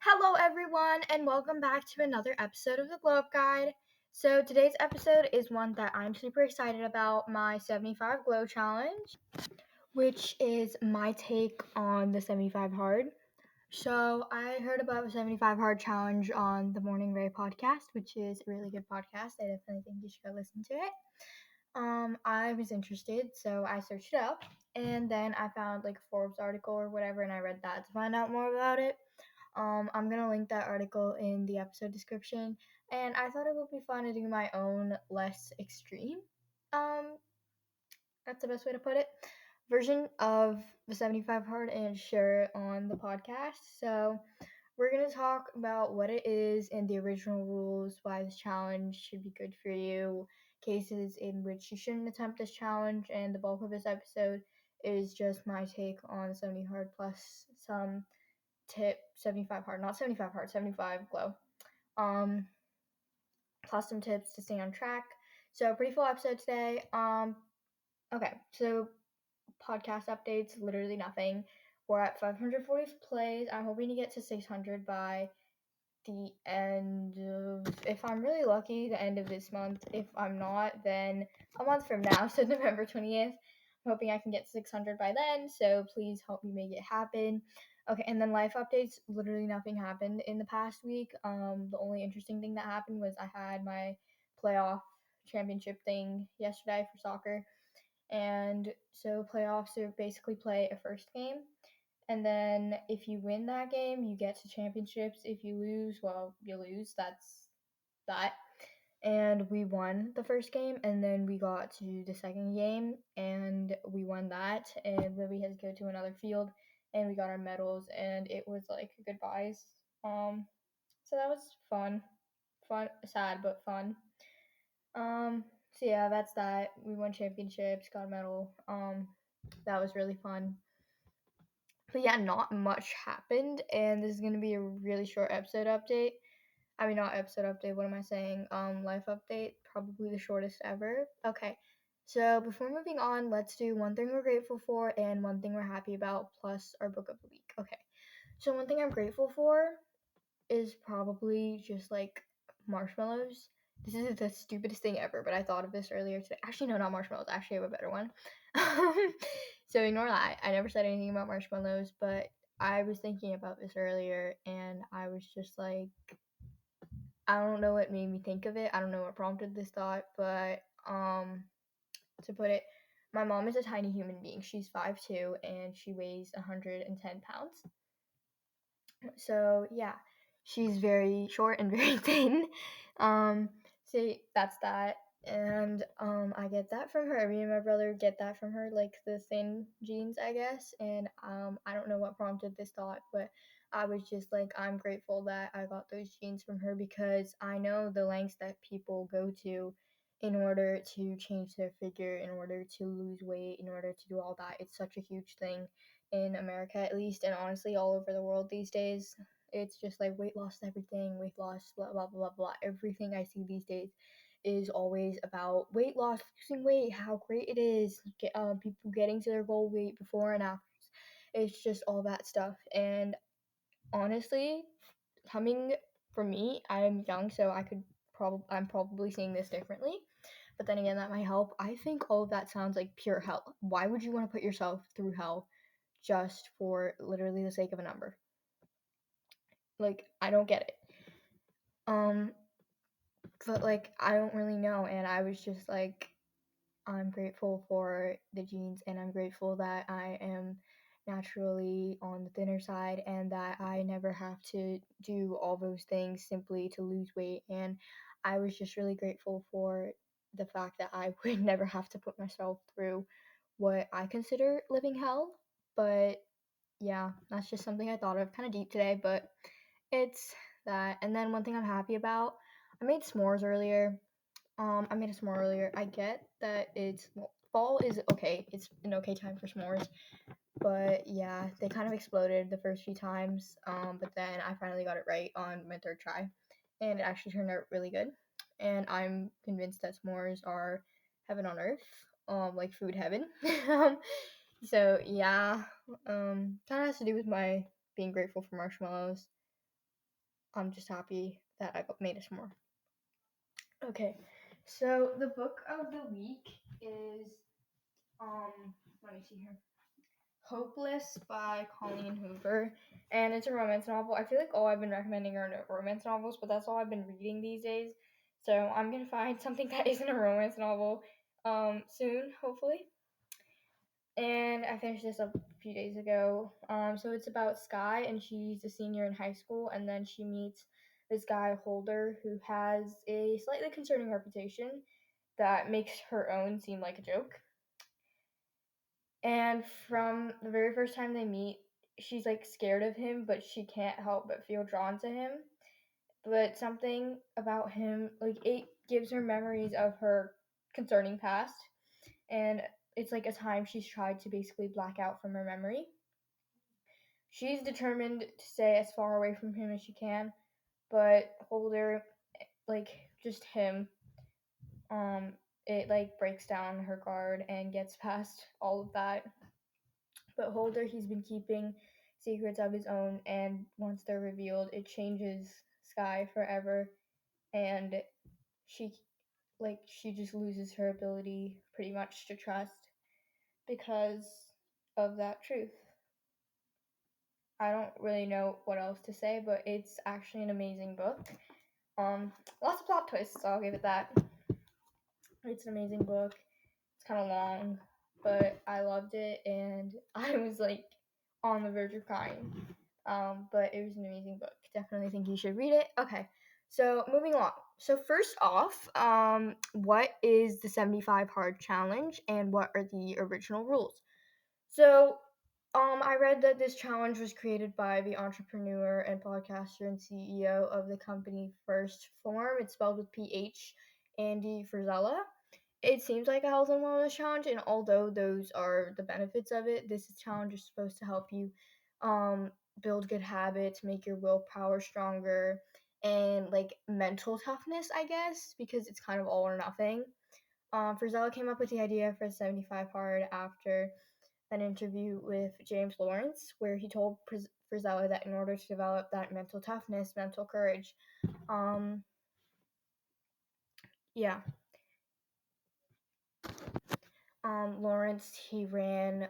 Hello, everyone, and welcome back to another episode of the Glow Up Guide. So, today's episode is one that I'm super excited about, my 75 Glow Challenge, which is my take on the 75 Hard. So, I heard about the 75 Hard Challenge on the Morning Ray podcast, which is a really good podcast. I definitely think you should go listen to it. I was interested, so I searched it up, and then I found like a Forbes article or whatever, and I read that to find out more about it. I'm gonna link that article in the episode description, and I thought it would be fun to do my own less extreme, um, that's the best way to put it, version of the 75 hard and share it on the podcast. So we're gonna talk about what it is and the original rules, why this challenge should be good for you, cases in which you shouldn't attempt this challenge, and the bulk of this episode is just my take on 70 hard plus some tip 75 hard, not 75 hard, 75 glow. Um, plus some tips to stay on track. So pretty full episode today. Okay, so podcast updates, literally nothing. We're at 540 plays. I'm hoping to get to 600 by the end of, if I'm really lucky, the end of this month. If I'm not, then a month from now, so November 20th. I'm hoping I can get 600 by then, so please help me make it happen. Okay, and then life updates, literally nothing happened in the past week. The only interesting thing that happened was I had my playoff championship thing yesterday for soccer. And so playoffs are basically play a first game, and then if you win that game, you get to championships. If you lose, well, you lose. That's that. And we won the first game, and then we got to the second game, and we won that. And then we had to go to another field, and we got our medals, and it was like goodbyes. So that was fun, sad but fun. So yeah, that's that. We won championships, got a medal. That was really fun. But yeah, not much happened, and this is gonna be a really short episode update. I mean, not episode update. What am I saying? Life update. Probably the shortest ever. Okay. So before moving on, let's do one thing we're grateful for and one thing we're happy about, plus our book of the week. Okay. So one thing I'm grateful for is probably just like marshmallows. This is the stupidest thing ever, but I thought of this earlier today. Actually, no, not marshmallows. I actually have a better one. So ignore that. I never said anything about marshmallows, but I was thinking about this earlier and I was just like, I don't know what made me think of it. I don't know what prompted this thought, but to put it, my mom is a tiny human being. She's 5'2" and she weighs 110 pounds. So yeah, she's very short and very thin. So that's that. And I get that from her. Me and my brother get that from her, like the thin genes, I guess. And I don't know what prompted this thought, but I was just like, I'm grateful that I got those genes from her because I know the lengths that people go to in order to change their figure, in order to lose weight, in order to do all that. It's such a huge thing in America, at least, and honestly all over the world these days. It's just like weight loss everything, weight loss, blah blah blah blah. Everything I see these days is always about weight loss, losing weight, how great it is, people getting to their goal weight before and after. It's just all that stuff. And honestly, coming from me, I'm young, so I'm probably seeing this differently. But then again, that might help. I think all of that sounds like pure hell. Why would you want to put yourself through hell just for literally the sake of a number? Like, I don't get it. Um, but like, I don't really know, and I was just like, I'm grateful for the genes, and I'm grateful that I am naturally on the thinner side and that I never have to do all those things simply to lose weight. And I was just really grateful for the fact that I would never have to put myself through what I consider living hell. But yeah, that's just something I thought of kind of deep today, but it's that. And then one thing I'm happy about, I made s'mores earlier. I made a s'more earlier. I get that fall is okay. It's an okay time for s'mores, but yeah, they kind of exploded the first few times. But then I finally got it right on my third try, and it actually turned out really good. And I'm convinced that s'mores are heaven on earth, like food heaven. So yeah, kind of has to do with my being grateful for marshmallows. I'm just happy that I made us more. Okay, so the book of the week is let me see here. Hopeless by Colleen Hoover, and it's a romance novel. I feel like all I've been recommending are romance novels, but that's all I've been reading these days. So I'm gonna find something that isn't a romance novel soon, hopefully. And I finished this a few days ago. So it's about Sky, and she's a senior in high school, and then she meets this guy Holder who has a slightly concerning reputation that makes her own seem like a joke. And from the very first time they meet, she's like scared of him, but she can't help but feel drawn to him. But something about him, like, it gives her memories of her concerning past, and it's like a time she's tried to basically black out from her memory. She's determined to stay as far away from him as she can, but Holder, like, just him, it like breaks down her guard and gets past all of that. But Holder, he's been keeping secrets of his own, and once they're revealed, it changes Sky forever, and she she just loses her ability pretty much to trust because of that truth. I don't really know what else to say, but it's actually an amazing book. Lots of plot twists, so I'll give it that. It's an amazing book. It's kind of long, but I loved it, and I was like on the verge of crying. But it was an amazing book. Definitely think you should read it. Okay, so moving along. So first off, what is the 75 hard challenge, and what are the original rules? So, I read that this challenge was created by the entrepreneur and podcaster and CEO of the company First Form. It's spelled with PH, Andy Frisella. It seems like a health and wellness challenge, and although those are the benefits of it, this challenge is supposed to help you build good habits, make your willpower stronger, and like mental toughness, I guess, because it's kind of all or nothing. Frisella came up with the idea for 75 hard after an interview with James Lawrence, where he told Frisella that in order to develop that mental toughness, mental courage, um, yeah, Lawrence, he ran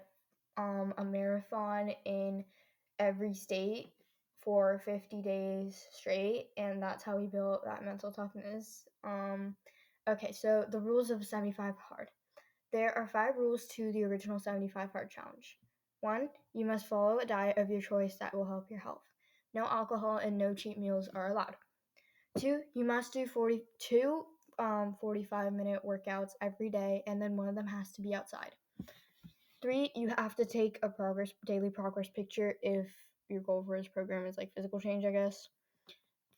a marathon in every state for 50 days straight, and that's how he built that mental toughness. Okay, so the rules of 75 hard. There are 5 rules to the original 75 hard challenge. 1. You must follow a diet of your choice that will help your health. No alcohol and no cheat meals are allowed. 2. You must do 42 45-minute workouts every day, and then one of them has to be outside. 3. You have to take a daily progress picture if your goal for this program is like physical change, I guess.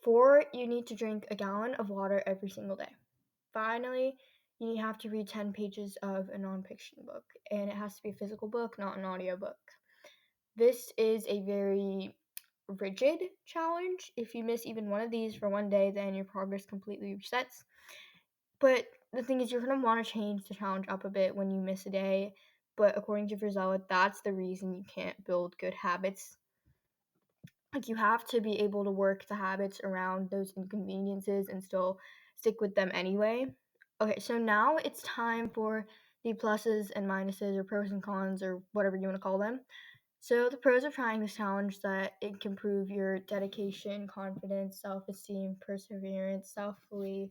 4. You need to drink a gallon of water every single day. Finally, you have to read 10 pages of a nonfiction book, and it has to be a physical book, not an audiobook. This is a very rigid challenge. If you miss even one of these for one day, then your progress completely resets. But the thing is, you're going to want to change the challenge up a bit when you miss a day. But according to Frisella, that's the reason you can't build good habits. Like, you have to be able to work the habits around those inconveniences and still stick with them anyway. Okay, so now it's time for the pluses and minuses, or pros and cons, or whatever you want to call them. So the pros of trying this challenge: that it can prove your dedication, confidence, self-esteem, perseverance, self-belief,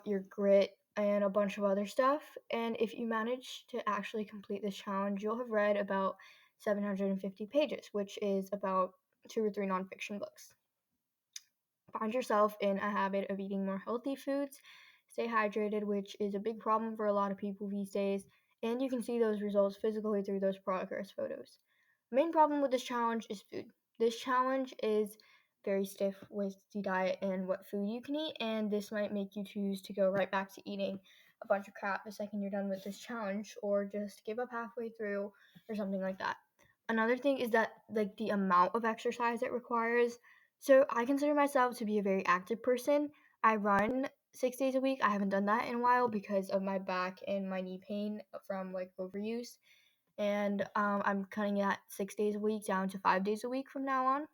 your grit, and a bunch of other stuff. And if you manage to actually complete this challenge, you'll have read about 750 pages, which is about 2 or 3 nonfiction books. Find yourself in a habit of eating more healthy foods. Stay hydrated, which is a big problem for a lot of people these days, and you can see those results physically through those progress photos. The main problem with this challenge is food. This challenge is very stiff with the diet and what food you can eat, and this might make you choose to go right back to eating a bunch of crap the second you're done with this challenge, or just give up halfway through, or something like that. Another thing is that, like, the amount of exercise it requires. So I consider myself to be a very active person. I run 6 days a week. I haven't done that in a while because of my back and my knee pain from like overuse, and I'm cutting that 6 days a week down to 5 days a week from now on.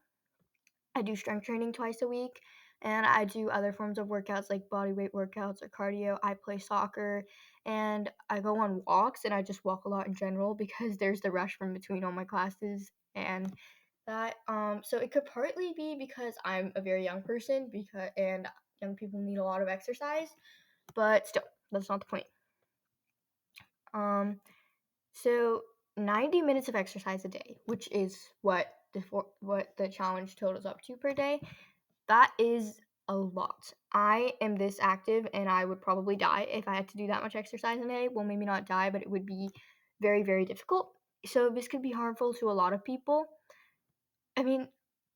I do strength training twice a week, and I do other forms of workouts like body weight workouts or cardio. I play soccer, and I go on walks, and I just walk a lot in general because there's the rush from between all my classes and that. So it could partly be because I'm a very young person and young people need a lot of exercise, but still, that's not the point. So 90 minutes of exercise a day, which is what the challenge totals up to per day. That is a lot. I am this active and I would probably die if I had to do that much exercise in a day. Well, maybe not die, but it would be very, very difficult. So this could be harmful to a lot of people. I mean,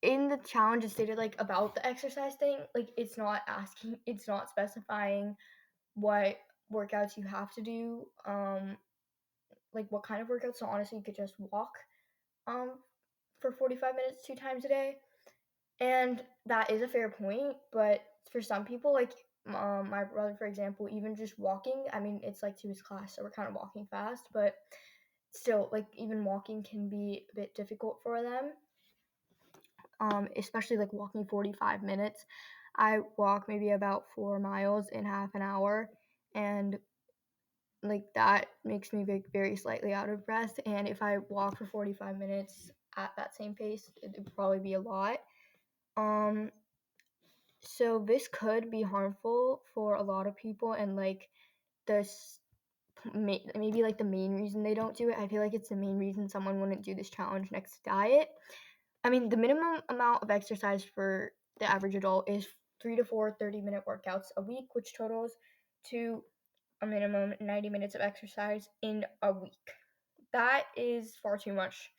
in the challenge it stated like about the exercise thing, like it's not specifying what workouts you have to do, like what kind of workouts. So honestly, you could just walk um for 45 minutes 2 times a day. And that is a fair point, but for some people, like my brother, for example, even just walking, I mean, it's like to his class, so we're kind of walking fast, but still, like even walking can be a bit difficult for them, especially like walking 45 minutes. I walk maybe about 4 miles in half an hour, and like that makes me very slightly out of breath. And if I walk for 45 minutes at that same pace, it would probably be a lot. Um, So this could be harmful for a lot of people, and like this maybe like the main reason they don't do it. I feel like it's the main reason someone wouldn't do this challenge next to diet. I mean, the minimum amount of exercise for the average adult is 3 to 4 30-minute workouts a week, which totals to a minimum 90 minutes of exercise in a week. That is far too much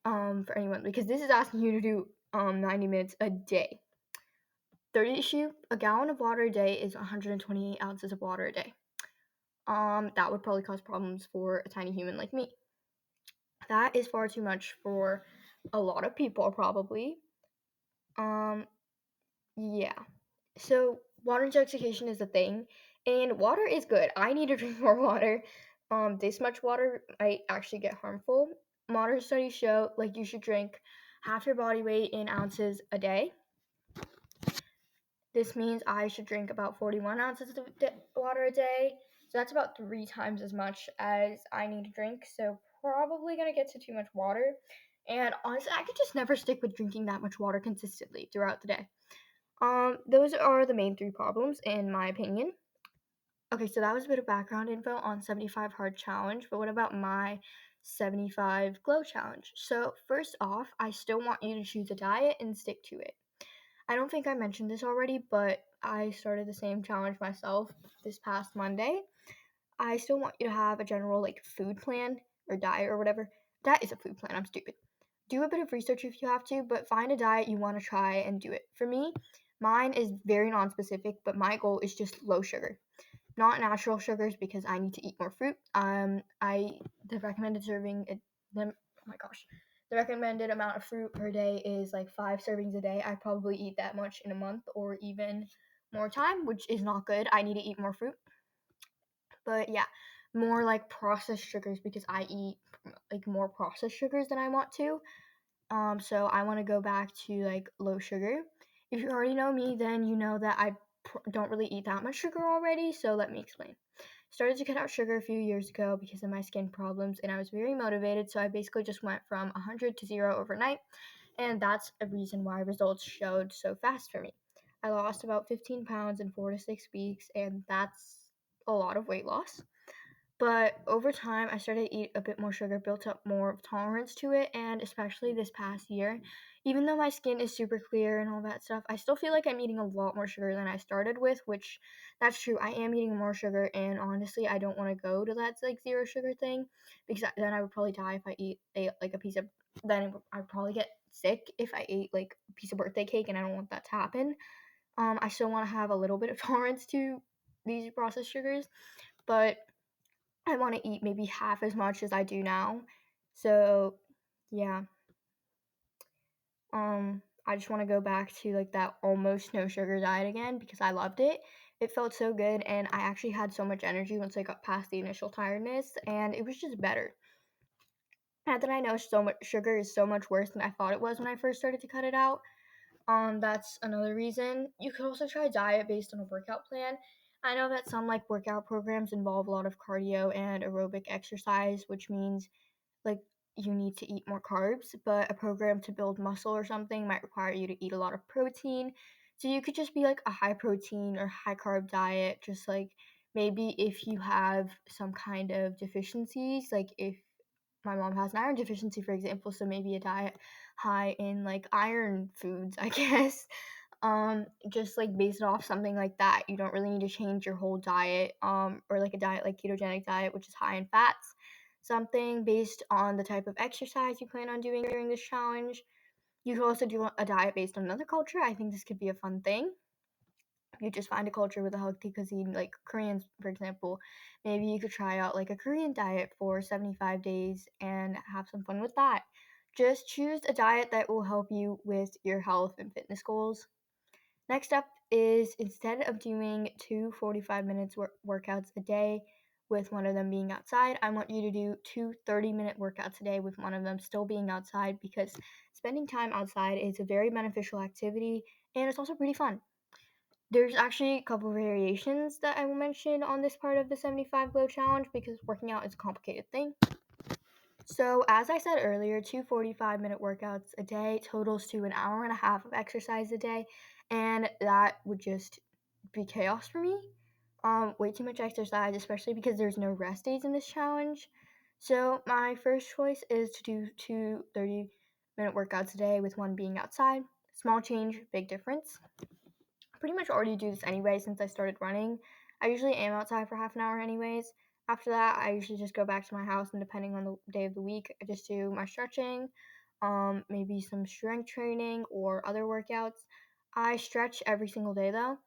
for anyone, because this is asking you to do 90 minutes a day. Third issue, a gallon of water a day is 128 ounces of water a day. That would probably cause problems for a tiny human like me. That is far too much for a lot of people, probably. Yeah. So water intoxication is a thing, and water is good. I need to drink more water. This much water might actually get harmful. Modern studies show like you should drink half your body weight in ounces a day. This means I should drink about 41 ounces of water a day. So that's about 3 times as much as I need to drink. So probably gonna get to too much water. And honestly, I could just never stick with drinking that much water consistently throughout the day. Those are the main 3 problems in my opinion. Okay, so that was a bit of background info on 75 hard challenge, but what about my 75 glow challenge? So first off, I still want you to choose a diet and stick to it. I don't think I mentioned this already, but I started the same challenge myself this past Monday. I still want you to have a general like food plan or diet or whatever. That is a food plan. I'm stupid. Do a bit of research if you have to, but find a diet you want to try and do it. For me, mine is very non-specific, but my goal is just low sugar, not natural sugars because I need to eat more fruit. The recommended oh my gosh, the recommended amount of fruit per day is like 5 servings a day. I probably eat that much in a month or even more time, which is not good. I need to eat more fruit. But yeah, more like processed sugars because I eat like more processed sugars than I want to. So I want to go back to like low sugar. If you already know me, then you know that I don't really eat that much sugar already. So let me explain. Started to cut out sugar a few years ago because of my skin problems, and I was very motivated. So I basically just went from 100 to 0 overnight, and that's a reason why results showed so fast for me. I lost about 15 pounds in 4 to 6 weeks, and that's a lot of weight loss. But over time, I started to eat a bit more sugar, built up more of tolerance to it, and especially this past year, even though my skin is super clear and all that stuff, I still feel like I'm eating a lot more sugar than I started with, which that's true. I am eating more sugar, and honestly, I don't want to go to that like zero sugar thing because then I would probably die if I ate like a piece of. Then I'd probably get sick if I ate like a piece of birthday cake, and I don't want that to happen. I still want to have a little bit of tolerance to these processed sugars, but I want to eat maybe half as much as I do now. So, yeah. I just want to go back to like that almost no sugar diet again because I loved it. It felt so good, and I actually had so much energy once I got past the initial tiredness, and it was just better. Not that I know so much sugar is so much worse than I thought it was when I first started to cut it out. That's another reason. You could also try a diet based on a workout plan. I know that some like workout programs involve a lot of cardio and aerobic exercise, which means like you need to eat more carbs, but a program to build muscle or something might require you to eat a lot of protein. So you could just be like a high protein or high carb diet, just like maybe if you have some kind of deficiencies, like if my mom has an iron deficiency, for example, so maybe a diet high in like iron foods, I guess. Just like based off something like that. You don't really need to change your whole diet, or like a diet like ketogenic diet, which is high in fats. Something based on the type of exercise you plan on doing during this challenge. You could also do a diet based on another culture. I think this could be a fun thing. You just find a culture with a healthy cuisine, like Koreans, for example. Maybe you could try out like a Korean diet for 75 days and have some fun with that. Just choose a diet that will help you with your health and fitness goals. Next up is instead of doing two 45 minutes workouts a day with one of them being outside, I want you to do two 30-minute workouts a day with one of them still being outside, because spending time outside is a very beneficial activity and it's also pretty fun. There's actually a couple variations that I will mention on this part of the 75 Glow Challenge because working out is a complicated thing. So, as I said earlier, two 45-minute workouts a day totals to an hour and a half of exercise a day, and that would just be chaos for me. Way too much exercise, especially because there's no rest days in this challenge. So, my first choice is to do two 30-minute workouts a day with one being outside. Small change, big difference. Pretty much already do this anyway since I started running. I usually am outside for half an hour anyways. After that, I usually just go back to my house, and depending on the day of the week, I just do my stretching, maybe some strength training or other workouts. I stretch every single day though.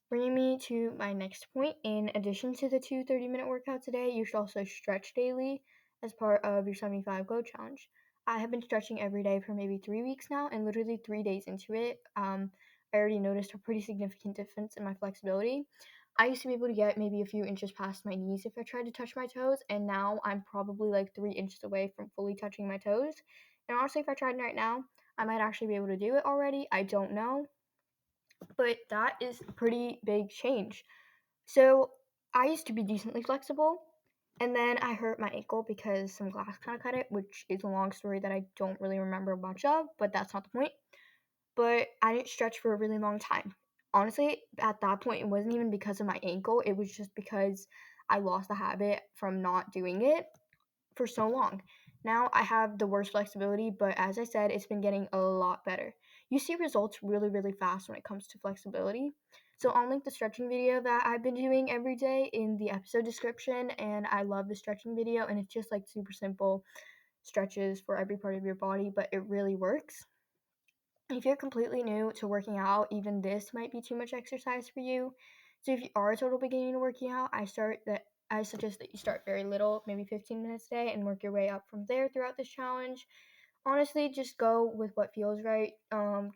Bringing me to my next point, in addition to the two 30-minute workouts a day, you should also stretch daily as part of your 75 Glow Challenge. I have been stretching every day for maybe 3 weeks now, and literally 3 days into it, I already noticed a pretty significant difference in my flexibility. I used to be able to get maybe a few inches past my knees if I tried to touch my toes, and now I'm probably like 3 inches away from fully touching my toes. And honestly, if I tried right now, I might actually be able to do it already. I don't know, but that is a pretty big change. So I used to be decently flexible, and then I hurt my ankle because some glass kind of cut it, which is a long story that I don't really remember much of, but that's not the point. But I didn't stretch for a really long time. Honestly, at that point, it wasn't even because of my ankle, it was just because I lost the habit from not doing it for so long. Now I have the worst flexibility, but as I said, it's been getting a lot better. You see results really, really fast when it comes to flexibility. So I'll link the stretching video that I've been doing every day in the episode description, and I love the stretching video, and it's just like super simple stretches for every part of your body, but it really works. If you're completely new to working out, even this might be too much exercise for you. So if you are a total beginner to working out, I suggest that you start very little, maybe 15 minutes a day, and work your way up from there throughout this challenge. Honestly, just go with what feels right.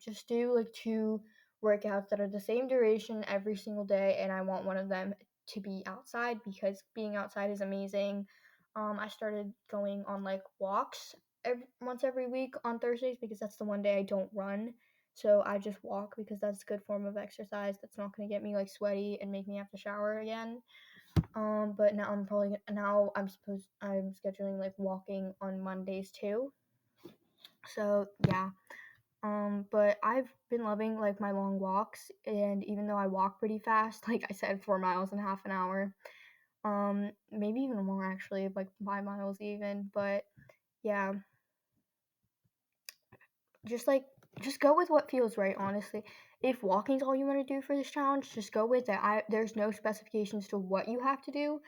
Just do like two workouts that are the same duration every single day, and I want one of them to be outside because being outside is amazing. I started going on like walks once every week on Thursdays because that's the one day I don't run. So I just walk because that's a good form of exercise. That's not going to get me like sweaty and make me have to shower again. But now I'm scheduling like walking on Mondays too. So yeah. But I've been loving like my long walks, and even though I walk pretty fast, like I said, 4 miles in half an hour, maybe even more actually, like 5 miles even. But yeah, just like just go with what feels right, honestly. If walking's all you want to do for this challenge, just go with it. There's no specifications to what you have to do.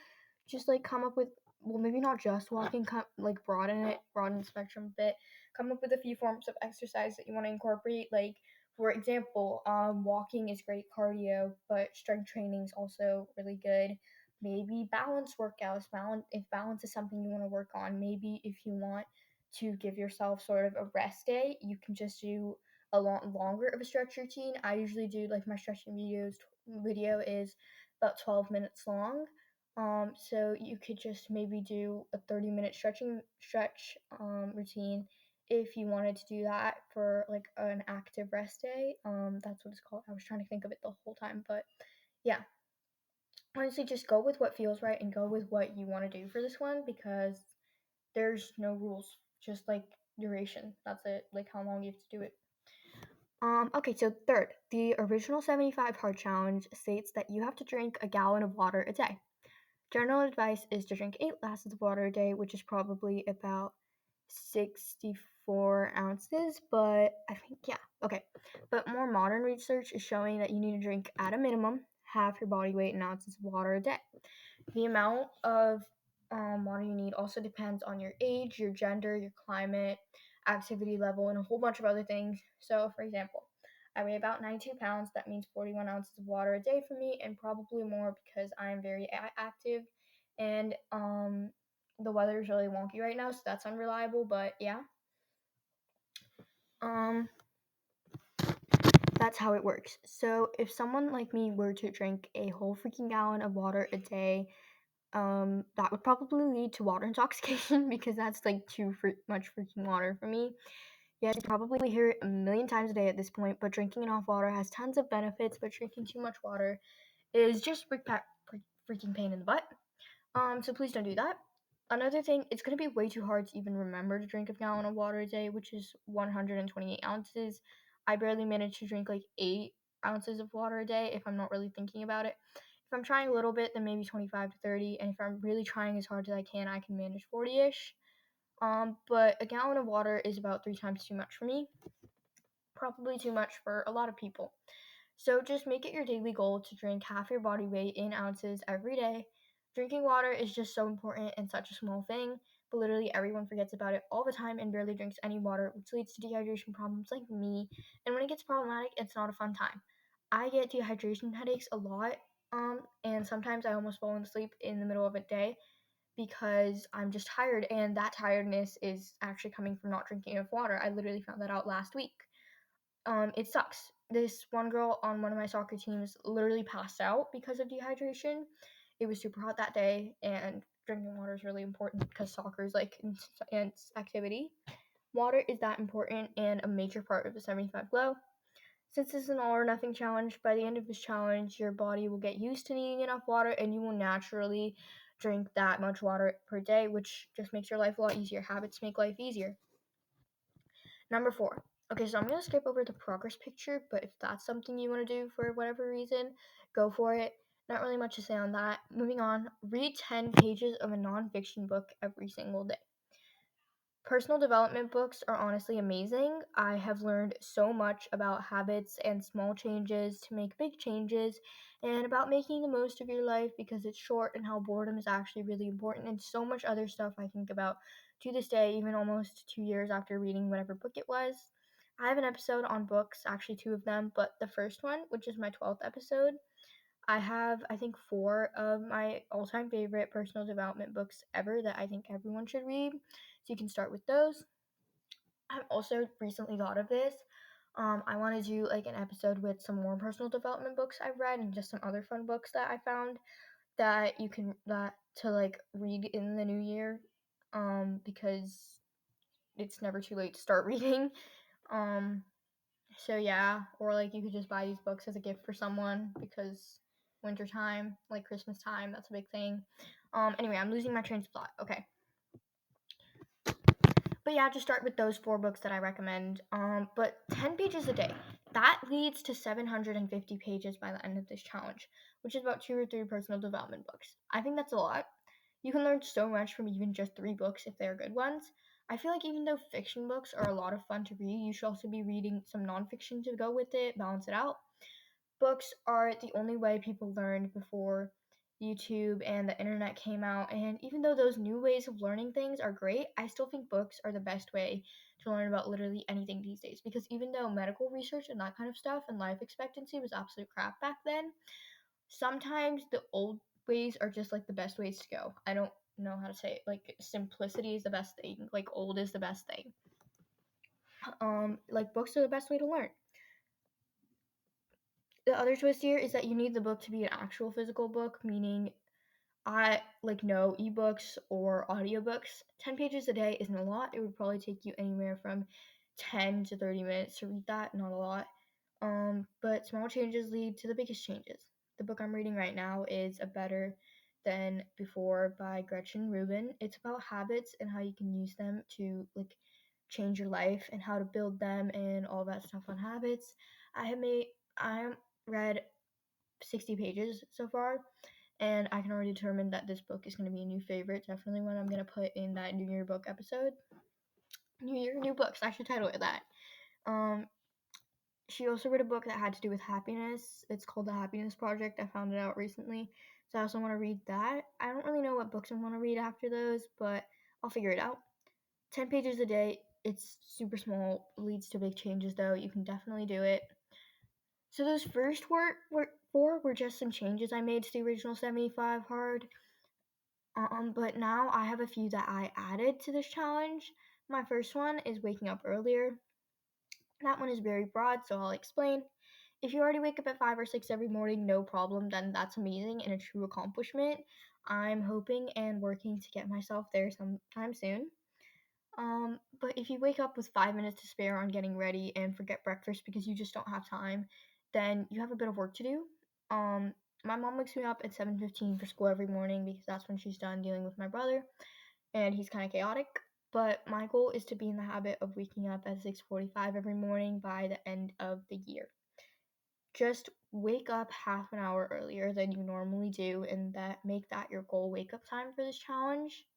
Just like come up with, well, maybe not just walking, like broaden the spectrum a bit. Come up with a few forms of exercise that you want to incorporate. Like for example, walking is great cardio, but strength training is also really good. Maybe balance workouts. If balance is something you want to work on, maybe if you want to give yourself sort of a rest day, you can just do a lot longer of a stretch routine. I usually do like my stretching video is about 12 minutes long. So you could just maybe do a 30-minute stretch routine if you wanted to do that for like an active rest day. That's what it's called. I was trying to think of it the whole time, but yeah. Honestly, just go with what feels right and go with what you want to do for this one because there's no rules, just like duration. That's it, like how long you have to do it. Okay, so third, the original 75 hard challenge states that you have to drink a gallon of water a day. General advice is to drink 8 glasses of water a day, which is probably about 64 ounces, but I think, yeah, okay. But more modern research is showing that you need to drink at a minimum half your body weight in ounces of water a day. The amount of water you need also depends on your age, your gender, your climate, activity level, and a whole bunch of other things. So, for example, I weigh about 92 pounds. That means 41 ounces of water a day for me, and probably more because I am very active. And the weather is really wonky right now, so that's unreliable. But yeah, um, that's how it works. So, if someone like me were to drink a whole freaking gallon of water a day, that would probably lead to water intoxication because that's like too much freaking water for me. Yes, you probably hear it a million times a day at this point, but drinking enough water has tons of benefits, but drinking too much water is just freaking pain in the butt. So please don't do that. Another thing, it's going to be way too hard to even remember to drink a gallon of water a day, which is 128 ounces. I barely manage to drink like 8 ounces of water a day if I'm not really thinking about it. If I'm trying a little bit, then maybe 25 to 30, and if I'm really trying as hard as I can manage 40-ish. But a gallon of water is about 3 times too much for me. Probably too much for a lot of people. So just make it your daily goal to drink half your body weight in ounces every day. Drinking water is just so important and such a small thing, but literally everyone forgets about it all the time and barely drinks any water, which leads to dehydration problems like me. And when it gets problematic, it's not a fun time. I get dehydration headaches a lot, and sometimes I almost fall asleep in the middle of a day because I'm just tired, and that tiredness is actually coming from not drinking enough water. I literally found that out last week. It sucks. This one girl on one of my soccer teams literally passed out because of dehydration. It was super hot that day, and drinking water is really important because soccer is like intense activity. Water is that important and a major part of the 75 Glow. Since this is an all or nothing challenge, by the end of this challenge, your body will get used to needing enough water and you will naturally drink that much water per day, which just makes your life a lot easier. Habits make life easier. Number 4. Okay, so I'm going to skip over the progress picture, but if that's something you want to do for whatever reason, go for it. Not really much to say on that. Moving on, read 10 pages of a nonfiction book every single day. Personal development books are honestly amazing. I have learned so much about habits and small changes to make big changes, and about making the most of your life because it's short, and how boredom is actually really important, and so much other stuff I think about to this day, even almost 2 years after reading whatever book it was. I have an episode on books, actually two of them, but the first one, which is my 12th episode, I have, I think, four of my all time favorite personal development books ever that I think everyone should read. So you can start with those. I've also recently thought of this. I want to do like an episode with some more personal development books I've read and just some other fun books that I found that you can that to like read in the new year. Because it's never too late to start reading. Um, so yeah, or like you could just buy these books as a gift for someone because winter time, like Christmas time, that's a big thing. Anyway, I'm losing my train of thought. Okay. But yeah, just start with those four books that I recommend. But 10 pages a day. That leads to 750 pages by the end of this challenge, which is about 2 or 3 personal development books. I think that's a lot. You can learn so much from even just 3 books if they're good ones. I feel like even though fiction books are a lot of fun to read, you should also be reading some nonfiction to go with it, balance it out. Books are the only way people learned before YouTube and the internet came out. And even though those new ways of learning things are great, I still think books are the best way to learn about literally anything these days. Because even though medical research and that kind of stuff and life expectancy was absolute crap back then, sometimes the old ways are just like the best ways to go. I don't know how to say it. Like simplicity is the best thing. Like old is the best thing. Like books are the best way to learn. The other twist here is that you need the book to be an actual physical book, meaning no ebooks or audiobooks. 10 pages a day isn't a lot. It would probably take you anywhere from 10 to 30 minutes to read that, not a lot. But small changes lead to the biggest changes. The book I'm reading right now is A Better Than Before by Gretchen Rubin. It's about habits and how you can use them to change your life and how to build them and all that stuff on habits. I read 60 pages so far, and I can already determine that this book is going to be a new favorite. Definitely one I'm going to put in that New Year book episode. New Year, new books. I should title it that. She also wrote a book that had to do with happiness. It's called The Happiness Project. I found it out recently, so I also want to read that. I don't really know what books I want to read after those, but I'll figure it out. 10 pages a day. It's super small. Leads to big changes, though. You can definitely do it. So those first four were just some changes I made to the original 75 hard. But now I have a few that I added to this challenge. My first one is waking up earlier. That one is very broad, so I'll explain. If you already wake up at 5 or 6 every morning, no problem, then that's amazing and a true accomplishment. I'm hoping and working to get myself there sometime soon. But if you wake up with 5 minutes to spare on getting ready and forget breakfast because you just don't have time, then you have a bit of work to do. My mom wakes me up at 7:15 for school every morning because that's when she's done dealing with my brother, and he's kind of chaotic. But my goal is to be in the habit of waking up at 6:45 every morning by the end of the year. Just wake up half an hour earlier than you normally do, and make that your goal wake up time for this challenge.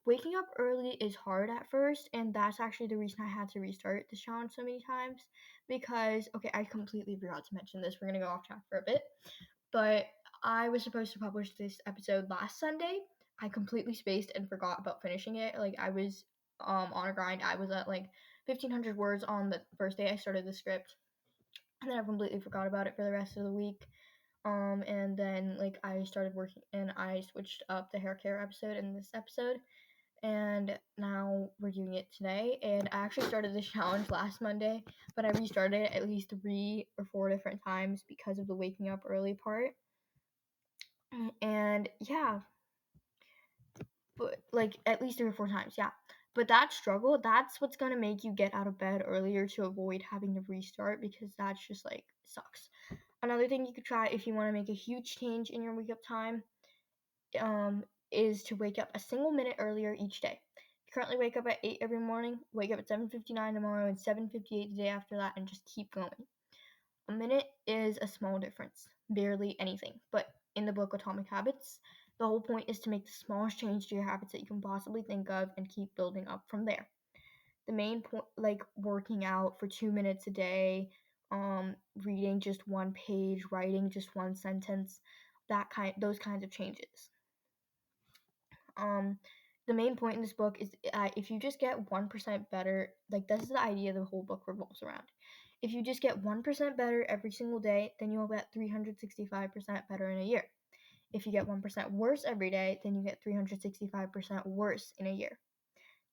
Waking up early is hard at first, and that's actually the reason I had to restart this challenge so many times. Because, okay, I completely forgot to mention this. We're gonna go off track for a bit. But I was supposed to publish this episode last Sunday. I completely spaced and forgot about finishing it. I was on a grind. I was at 1,500 words on the first day I started the script, and then I completely forgot about it for the rest of the week. And then I started working, and I switched up the hair care episode and this episode, and now we're doing it today. And I actually started this challenge last Monday, but I restarted it at least 3 or 4 different times because of the waking up early part. And yeah, but at least 3 or 4 times, yeah. But that struggle, that's what's gonna make you get out of bed earlier to avoid having to restart, because that's just sucks. Another thing you could try if you want to make a huge change in your wake up time is to wake up a single minute earlier each day. You currently wake up at 8 every morning, wake up at 7:59 tomorrow and 7:58 the day after that, and just keep going. A minute is a small difference, barely anything. But in the book Atomic Habits, the whole point is to make the smallest change to your habits that you can possibly think of and keep building up from there. The main point, working out for 2 minutes a day, reading just one page, writing just one sentence, those kinds of changes. The main point in this book is if you just get 1% better, this is the idea the whole book revolves around. If you just get 1% better every single day, then you'll get 365% better in a year. If you get 1% worse every day, then you get 365% worse in a year.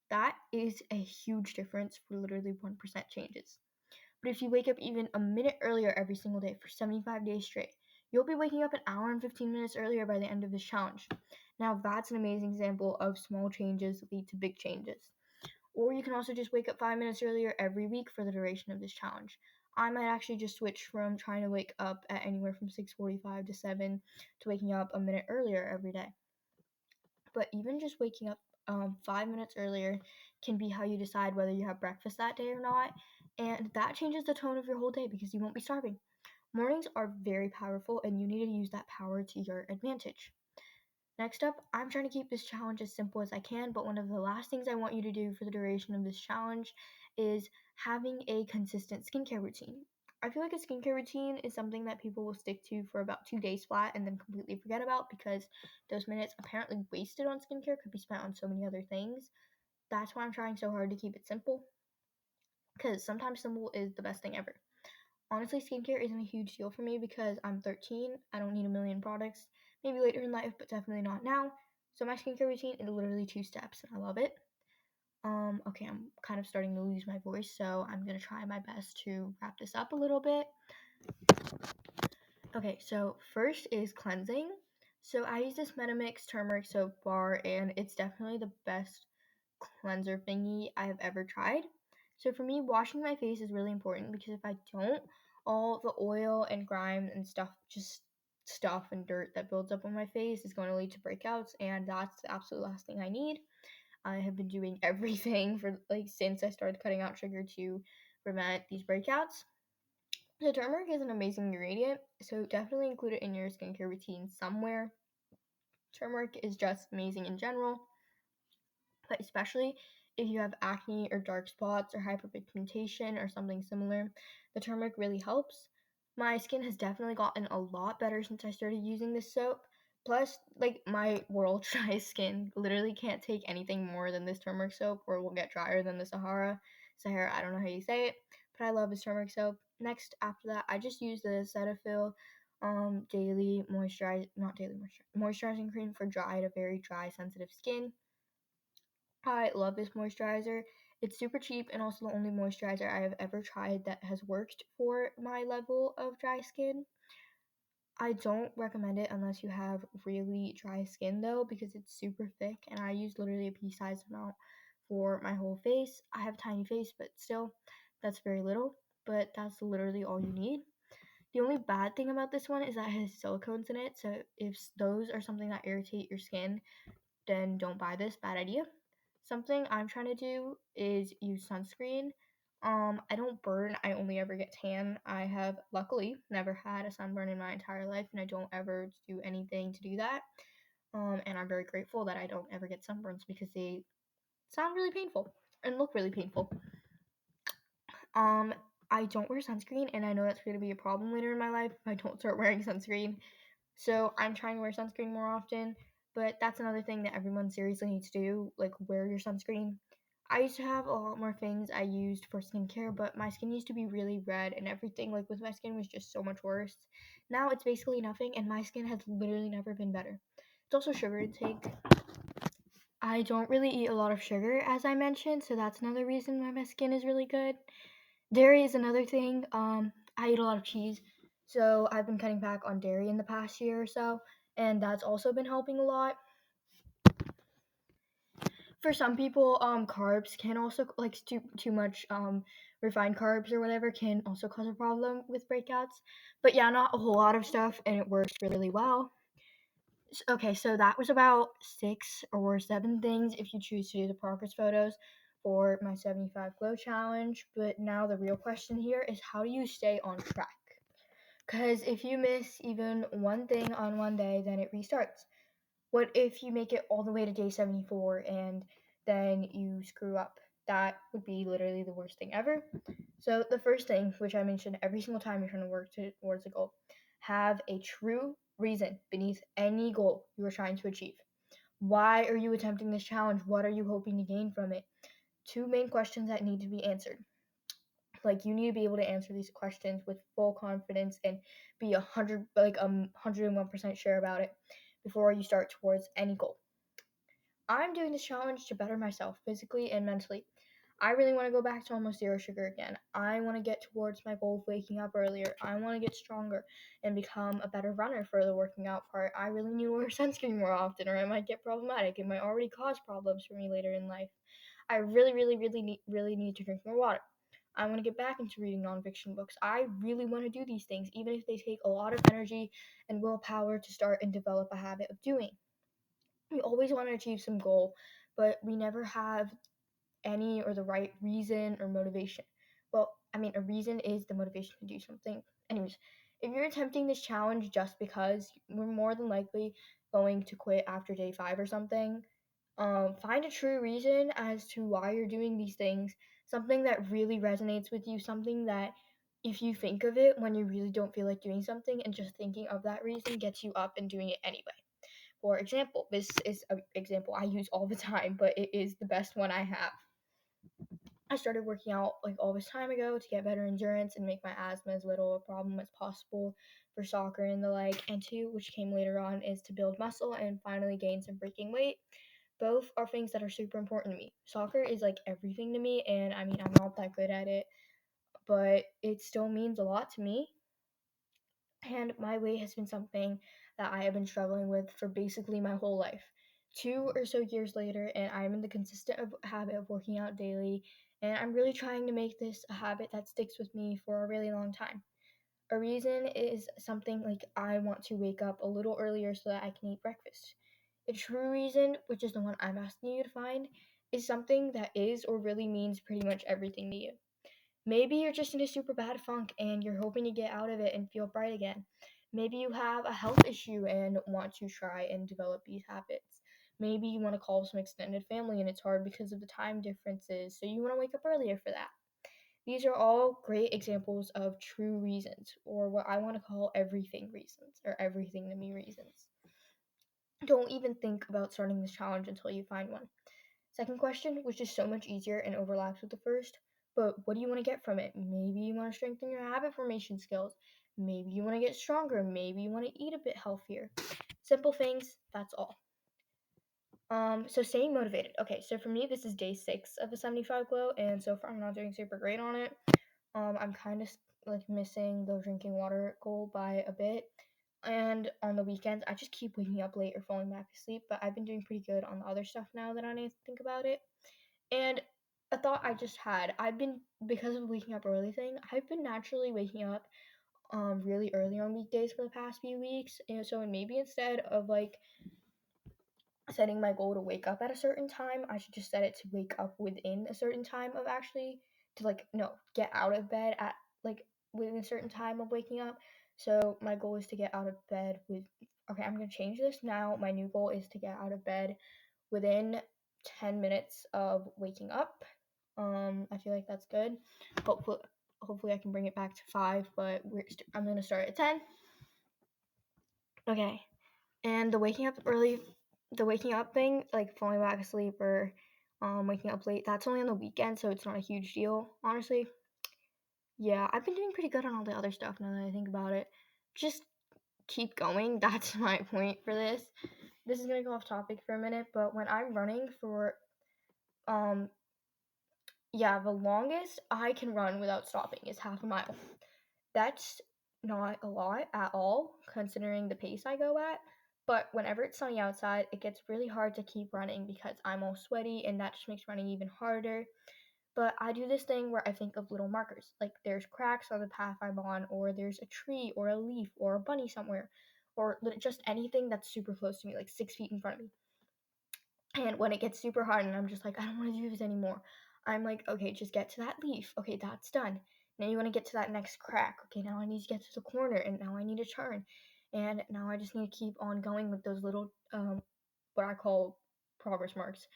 That is a huge difference for literally 1% changes. But if you wake up even a minute earlier every single day for 75 days straight, you'll be waking up an hour and 15 minutes earlier by the end of this challenge. Now that's an amazing example of small changes lead to big changes. Or you can also just wake up 5 minutes earlier every week for the duration of this challenge. I might actually just switch from trying to wake up at anywhere from 6:45 to 7 to waking up a minute earlier every day. But even just waking up 5 minutes earlier can be how you decide whether you have breakfast that day or not, and that changes the tone of your whole day because you won't be starving. Mornings are very powerful, and you need to use that power to your advantage. Next up, I'm trying to keep this challenge as simple as I can, but one of the last things I want you to do for the duration of this challenge is having a consistent skincare routine. I feel like a skincare routine is something that people will stick to for about 2 days flat and then completely forget about, because those minutes apparently wasted on skincare could be spent on so many other things. That's why I'm trying so hard to keep it simple, because sometimes simple is the best thing ever. Honestly, skincare isn't a huge deal for me because I'm 13. I don't need a million products. Maybe later in life, but definitely not now. So my skincare routine is literally 2 steps, and I love it. Okay, I'm kind of starting to lose my voice, so I'm gonna try my best to wrap this up a little bit. Okay, so first is cleansing. So I use this Metamix turmeric soap bar, and it's definitely the best cleanser thingy I have ever tried. So for me, washing my face is really important because if I don't, all the oil and grime and stuff and dirt that builds up on my face is going to lead to breakouts, and that's the absolute last thing I need. I have been doing everything for since I started cutting out sugar to prevent these breakouts. So turmeric is an amazing ingredient, so definitely include it in your skincare routine somewhere. Turmeric is just amazing in general, but especially if you have acne or dark spots or hyperpigmentation or something similar, the turmeric really helps. My skin has definitely gotten a lot better since I started using this soap. Plus, my world dry skin literally can't take anything more than this turmeric soap, or it will get drier than the Sahara. Sahara, I don't know how you say it, but I love this turmeric soap. Next, after that, I just use the Cetaphil daily moisturize, not daily moisturizing cream for dry to very dry, sensitive skin. I love this moisturizer. It's super cheap and also the only moisturizer I have ever tried that has worked for my level of dry skin. I don't recommend it unless you have really dry skin though, because it's super thick and I use literally a pea-sized amount for my whole face. I have a tiny face, but still, that's very little, but that's literally all you need. The only bad thing about this one is that it has silicones in it, so if those are something that irritate your skin, then don't buy this. Bad idea. Something I'm trying to do is use sunscreen. I don't burn. I only ever get tan. I have luckily never had a sunburn in my entire life, and I don't ever do anything to do that. And I'm very grateful that I don't ever get sunburns because they sound really painful and look really painful. Um, I don't wear sunscreen, and I know that's going to be a problem later in my life if I don't start wearing sunscreen. So I'm trying to wear sunscreen more often, but that's another thing that everyone seriously needs to do, like wear your sunscreen. I used to have a lot more things I used for skincare, but my skin used to be really red and everything like with my skin was just so much worse. Now it's basically nothing and my skin has literally never been better. It's also sugar intake. I don't really eat a lot of sugar as I mentioned, so that's another reason why my skin is really good. Dairy is another thing. I eat a lot of cheese, so I've been cutting back on dairy in the past year or so, and that's also been helping a lot. For some people, carbs can also too much refined carbs or whatever can also cause a problem with breakouts. But yeah, not a whole lot of stuff, and it works really well. Okay, so that was about 6 or 7 things if you choose to do the progress photos for my 75 glow challenge. But now the real question here is how do you stay on track? Because if you miss even one thing on one day, then it restarts. What if you make it all the way to day 74 and then you screw up? That would be literally the worst thing ever. So, the first thing, which I mention every single time you're trying to work towards a goal, have a true reason beneath any goal you are trying to achieve. Why are you attempting this challenge? What are you hoping to gain from it? Two main questions that need to be answered. Like you need to be able to answer these questions with full confidence and be 101% sure about it before you start towards any goal. I'm doing this challenge to better myself physically and mentally. I really want to go back to almost zero sugar again. I want to get towards my goal of waking up earlier. I want to get stronger and become a better runner for the working out part. I really need to wear sunscreen more often or it might get problematic. It might already cause problems for me later in life. I really need to drink more water. I want to get back into reading nonfiction books. I really want to do these things, even if they take a lot of energy and willpower to start and develop a habit of doing. We always want to achieve some goal, but we never have any or the right reason or motivation. Well, I mean, a reason is the motivation to do something. Anyways, if you're attempting this challenge just because, we're more than likely going to quit after day 5 or something. Find a true reason as to why you're doing these things, something that really resonates with you, something that if you think of it when you really don't feel like doing something and just thinking of that reason gets you up and doing it anyway. For example, this is an example I use all the time, but it is the best one I have. I started working out like all this time ago to get better endurance and make my asthma as little a problem as possible for soccer and the like. And two, which came later on, is to build muscle and finally gain some freaking weight. Both are things that are super important to me. Soccer is like everything to me, and I mean, I'm not that good at it, but it still means a lot to me. And my weight has been something that I have been struggling with for basically my whole life. 2 or so years later, and I'm in the consistent habit of working out daily, and I'm really trying to make this a habit that sticks with me for a really long time. A reason is something like I want to wake up a little earlier so that I can eat breakfast. A true reason, which is the one I'm asking you to find, is something that is or really means pretty much everything to you. Maybe you're just in a super bad funk and you're hoping to get out of it and feel bright again. Maybe you have a health issue and want to try and develop these habits. Maybe you want to call some extended family and it's hard because of the time differences, so you want to wake up earlier for that. These are all great examples of true reasons, or what I want to call everything reasons, or everything to me reasons. Don't even think about starting this challenge until you find one. Second question was just so much easier and overlaps with the first, but what do you want to get from it? Maybe you want to strengthen your habit formation skills. Maybe you want to get stronger. Maybe you want to eat a bit healthier. Simple things, that's all. So staying motivated. Okay, so for me, this is day 6 of the 75 glow, and so far I'm not doing super great on it. I'm kind of like missing the drinking water goal by a bit. And on the weekends, I just keep waking up late or falling back asleep. But I've been doing pretty good on the other stuff now that I need to think about it. And a thought I just had, because of waking up early thing, I've been naturally waking up really early on weekdays for the past few weeks. And so maybe instead of like setting my goal to wake up at a certain time, I should just set it to wake up within a certain time of actually to like no, get out of bed at like within a certain time of waking up. So my goal is to get out of bed with okay, I'm gonna change this now. My new goal is to get out of bed within 10 minutes of waking up. I feel like that's good. Hopefully hopefully I can bring it back to 5, but I'm gonna start at 10. Okay. And the waking up thing, like falling back asleep or waking up late, that's only on the weekend, so it's not a huge deal, honestly. Yeah, I've been doing pretty good on all the other stuff now that I think about it. Just keep going. That's my point for this. This is gonna go off topic for a minute, but when I'm running for um yeah, the longest I can run without stopping is half a mile. That's not a lot at all, considering the pace I go at. But whenever it's sunny outside, it gets really hard to keep running because I'm all sweaty, and that just makes running even harder. But I do this thing where I think of little markers, like there's cracks on the path I'm on, or there's a tree, or a leaf, or a bunny somewhere, or just anything that's super close to me, like 6 feet in front of me. And when it gets super hard and I'm just like, I don't want to do this anymore, I'm like, okay, just get to that leaf. Okay, that's done. Now you want to get to that next crack. Okay, now I need to get to the corner and now I need to turn. And now I just need to keep on going with those little, what I call progress marks.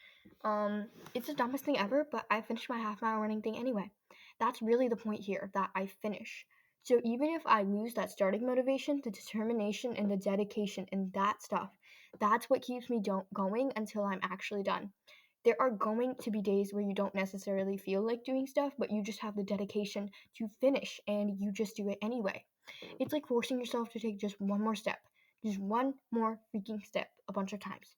It's the dumbest thing ever, but I finished my half mile running thing anyway. That's really the point here, that I finish. So even if I lose that starting motivation, the determination, and the dedication, and that stuff, that's what keeps me going until I'm actually done. There are going to be days where you don't necessarily feel like doing stuff, but you just have the dedication to finish and you just do it anyway. It's like forcing yourself to take just one more step, just one more freaking step a bunch of times.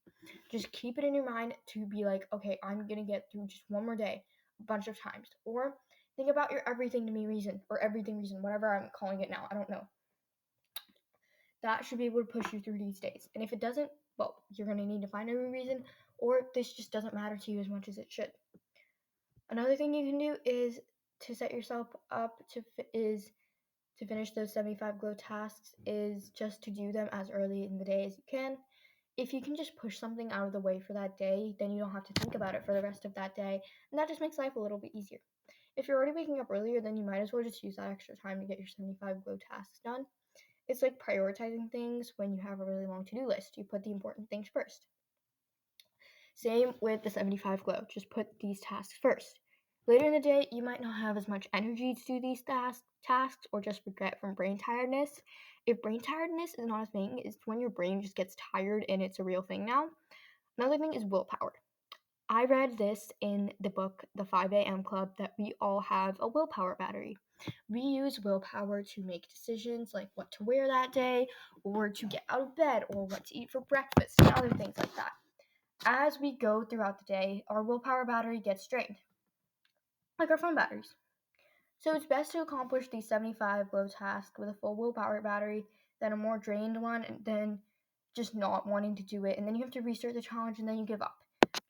Just keep it in your mind to be like, okay, I'm gonna get through just one more day a bunch of times. Or think about your everything to me reason or everything reason, whatever I'm calling it now. I don't know. That should be able to push you through these days. And if it doesn't, well, you're going to need to find a new reason, or this just doesn't matter to you as much as it should. Another thing you can do is to set yourself up to finish those 75 glow tasks is just to do them as early in the day as you can. If you can just push something out of the way for that day, then you don't have to think about it for the rest of that day, and that just makes life a little bit easier. If you're already waking up earlier, then you might as well just use that extra time to get your 75 glow tasks done. It's like prioritizing things when you have a really long to-do list. You put the important things first. Same with the 75 glow. Just put these tasks first. Later in the day, you might not have as much energy to do these tasks or just regret from brain tiredness. If brain tiredness is not a thing, it's when your brain just gets tired and it's a real thing now. Another thing is willpower. I read this in the book, The 5 a.m. Club, that we all have a willpower battery. We use willpower to make decisions like what to wear that day, or to get out of bed, or what to eat for breakfast, and other things like that. As we go throughout the day, our willpower battery gets drained, like our phone batteries. So it's best to accomplish these 75 glow tasks with a full willpower battery than a more drained one, and then just not wanting to do it, and then you have to restart the challenge and then you give up.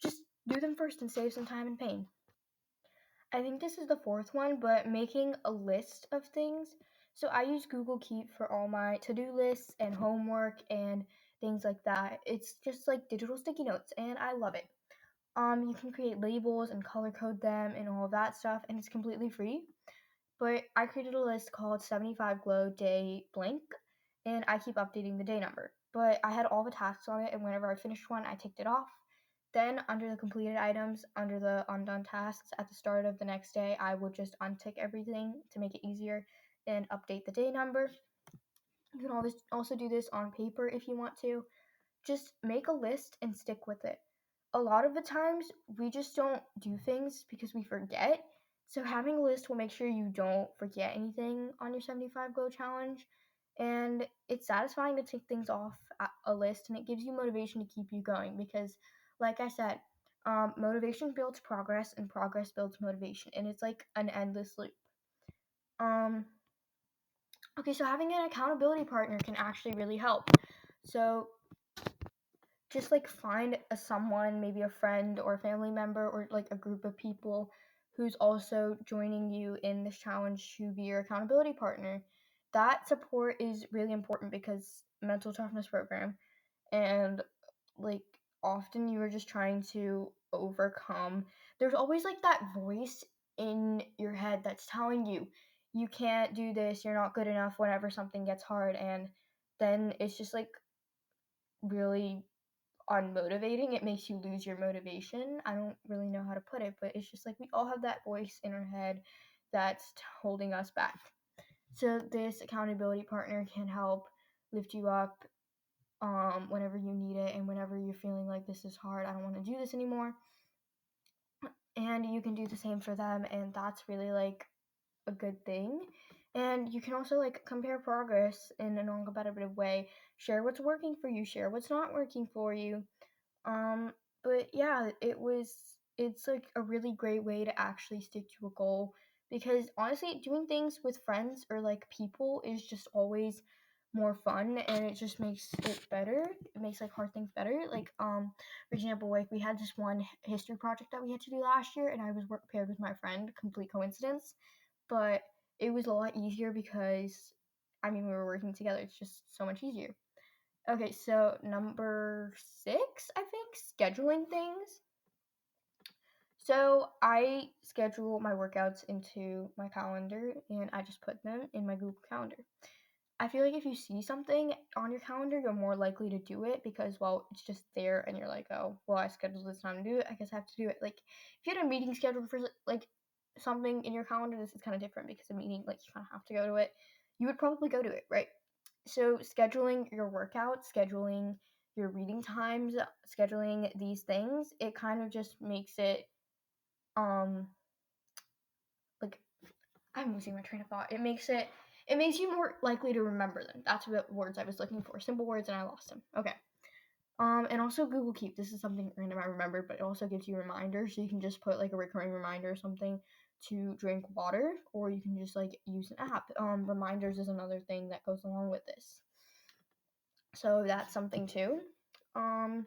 Just do them first and save some time and pain. I think this is the fourth one, but making a list of things. So I use Google Keep for all my to-do lists and homework and things like that. It's just like digital sticky notes and I love it. You can create labels and color code them and all of that stuff, and it's completely free. But I created a list called 75 Glow Day Blank, and I keep updating the day number. But I had all the tasks on it, and whenever I finished one, I ticked it off. Then, under the completed items, under the undone tasks, at the start of the next day, I would just untick everything to make it easier and update the day number. You can always also do this on paper if you want to. Just make a list and stick with it. A lot of the times, we just don't do things because we forget. So, having a list will make sure you don't forget anything on your 75 Glow challenge. And it's satisfying to take things off a list, and it gives you motivation to keep you going because, like I said, motivation builds progress, and progress builds motivation, and it's like an endless loop. Um, okay, so having an accountability partner can actually really help. So, just like find someone, maybe a friend or a family member or like a group of people who's also joining you in this challenge to be your accountability partner. That support is really important because mental toughness program, and like often you are just trying to overcome, there's always like that voice in your head that's telling you you can't do this, you're not good enough whenever something gets hard, and then it's just like really unmotivating. It makes you lose your motivation. I don't really know how to put it, but it's just like we all have that voice in our head that's holding us back. So this accountability partner can help lift you up whenever you need it and whenever you're feeling like this is hard, I don't want to do this anymore. And you can do the same for them, and that's really like a good thing. And you can also like compare progress in a non-competitive way, share what's working for you, share what's not working for you. Um, but yeah, it's like a really great way to actually stick to a goal because honestly, doing things with friends or like people is just always more fun and it just makes it better. It makes like hard things better. Like for example, like we had this one history project that we had to do last year and I was paired with my friend, complete coincidence, but it was a lot easier because I mean we were working together. It's just so much easier. Okay, so number 6, I think, scheduling things. So I schedule my workouts into my calendar and I just put them in my Google Calendar. I feel like if you see something on your calendar, you're more likely to do it because, well, it's just there and you're like, oh, well, I scheduled this time to do it. I guess I have to do it. Like, if you had a meeting scheduled for, like, something in your calendar, this is kind of different because a meeting, like, you kind of have to go to it. You would probably go to it, right? So scheduling your workouts, scheduling your reading times, scheduling these things, it kind of just makes it um like I'm losing my train of thought. It makes you more likely to remember them. That's what words I was looking for. Simple words and I lost them. Okay. And also Google Keep. This is something random I remembered, but it also gives you reminders. So you can just put like a recurring reminder or something to drink water, or you can just like use an app. Reminders is another thing that goes along with this. So that's something too. Um,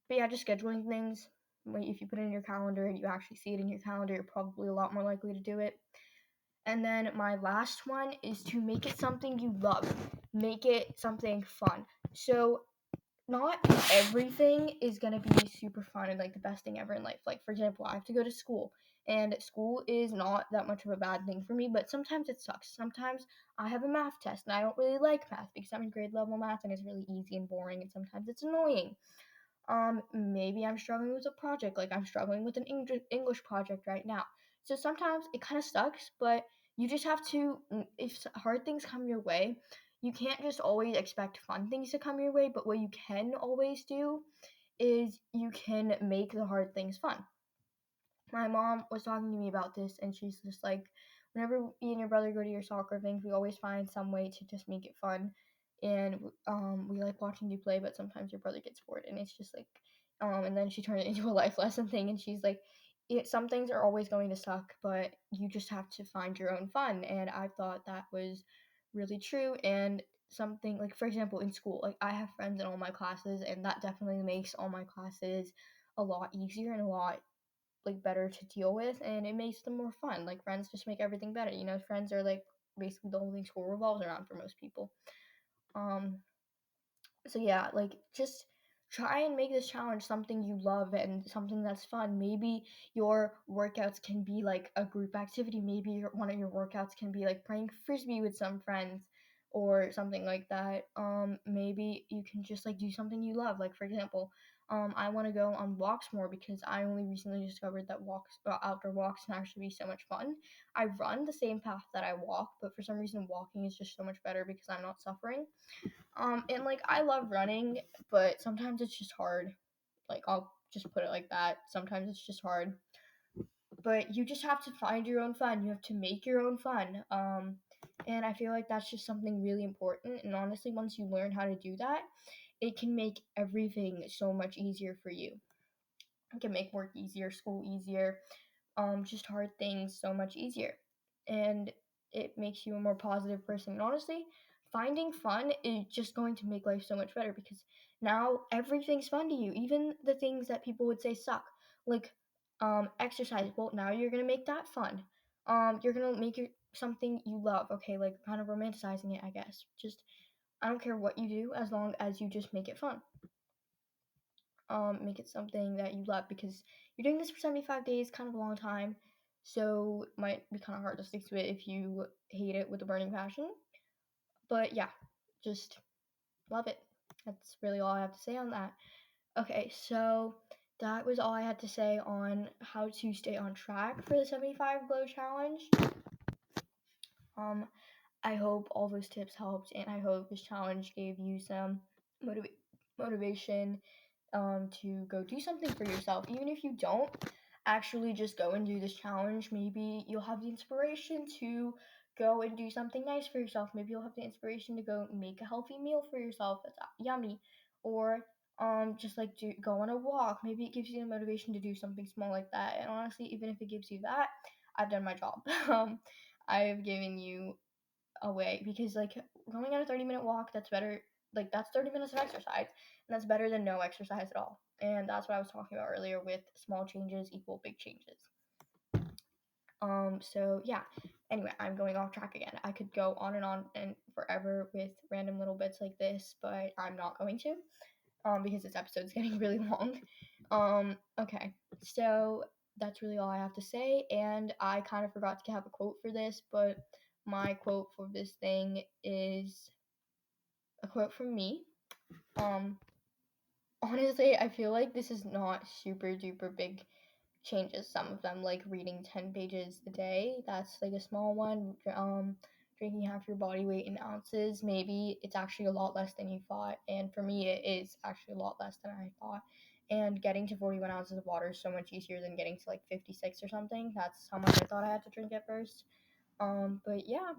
but yeah, just scheduling things. If you put it in your calendar and you actually see it in your calendar, you're probably a lot more likely to do it. And then my last one is to make it something you love. Make it something fun. So not everything is gonna be super fun and like the best thing ever in life. Like for example, I have to go to school, and school is not that much of a bad thing for me, but sometimes it sucks. Sometimes I have a math test and I don't really like math because I'm in grade level math and it's really easy and boring, and sometimes it's annoying. Maybe I'm struggling with a project, like I'm struggling with an English project right now. So sometimes it kind of sucks, but you just have to, if hard things come your way, you can't just always expect fun things to come your way, but what you can always do is you can make the hard things fun. My mom was talking to me about this, and she's just like, whenever you and your brother go to your soccer things, we always find some way to just make it fun. And we like watching you play, but sometimes your brother gets bored, and it's just like, and then she turned it into a life lesson thing, and she's like, some things are always going to suck, but you just have to find your own fun. And I thought that was really true. And something like, for example, in school, like I have friends in all my classes, and that definitely makes all my classes a lot easier and a lot like better to deal with, and it makes them more fun. Like friends just make everything better. Friends are like basically the only thing school revolves around for most people. Um, so yeah, like just try and make this challenge something you love and something that's fun. Maybe your workouts can be like a group activity. Maybe one of your workouts can be like playing frisbee with some friends or something like that. Maybe you can just like do something you love. Like for example, I want to go on walks more because I only recently discovered that outdoor walks can actually be so much fun. I run the same path that I walk, but for some reason walking is just so much better because I'm not suffering. And like I love running, but sometimes it's just hard. Like I'll just put it like that. Sometimes it's just hard. But you just have to find your own fun. You have to make your own fun. And I feel like that's just something really important. And honestly, once you learn how to do that, it can make everything so much easier for you. It can make work easier, school easier, just hard things so much easier. And it makes you a more positive person. And honestly, finding fun is just going to make life so much better because now everything's fun to you, even the things that people would say suck, like exercise. Well, now you're gonna make that fun. You're gonna make it something you love. Okay, like kind of romanticizing it, I guess. Just I don't care what you do as long as you just make it fun. Make it something that you love because you're doing this for 75 days, kind of a long time. So it might be kind of hard to stick to it if you hate it with a burning passion. But yeah, just love it. That's really all I have to say on that. Okay, so that was all I had to say on how to stay on track for the 75 Glow Challenge. Um, I hope all those tips helped, and I hope this challenge gave you some motivation to go do something for yourself. Even if you don't actually just go and do this challenge, maybe you'll have the inspiration to go and do something nice for yourself. Maybe you'll have the inspiration to go make a healthy meal for yourself that's yummy, or just like go on a walk. Maybe it gives you the motivation to do something small like that. And honestly, even if it gives you that, I've done my job. I have given you away because like going on a 30-minute walk, that's better. Like that's 30 minutes of exercise, and that's better than no exercise at all. And that's what I was talking about earlier with small changes equal big changes. So yeah, anyway, I'm going off track again. I could go on and forever with random little bits like this, but I'm not going to because this episode's getting really long. Okay, so that's really all I have to say, and I kind of forgot to have a quote for this, but my quote for this thing is a quote from me. Honestly, I feel like this is not super duper big changes. Some of them, like reading 10 pages a day, that's like a small one. Drinking half your body weight in ounces, maybe it's actually a lot less than you thought. And for me, it is actually a lot less than I thought. And getting to 41 ounces of water is so much easier than getting to like 56 or something. That's how much I thought I had to drink at first. But yeah,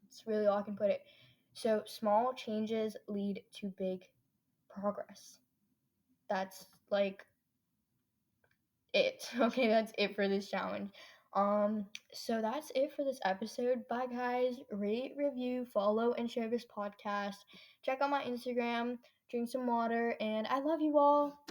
it's really all I can put it. So small changes lead to big progress. That's like it. Okay, that's it for this challenge. So that's it for this episode. Bye guys. Rate, review, follow, and share this podcast. Check out my Instagram, drink some water, and I love you all.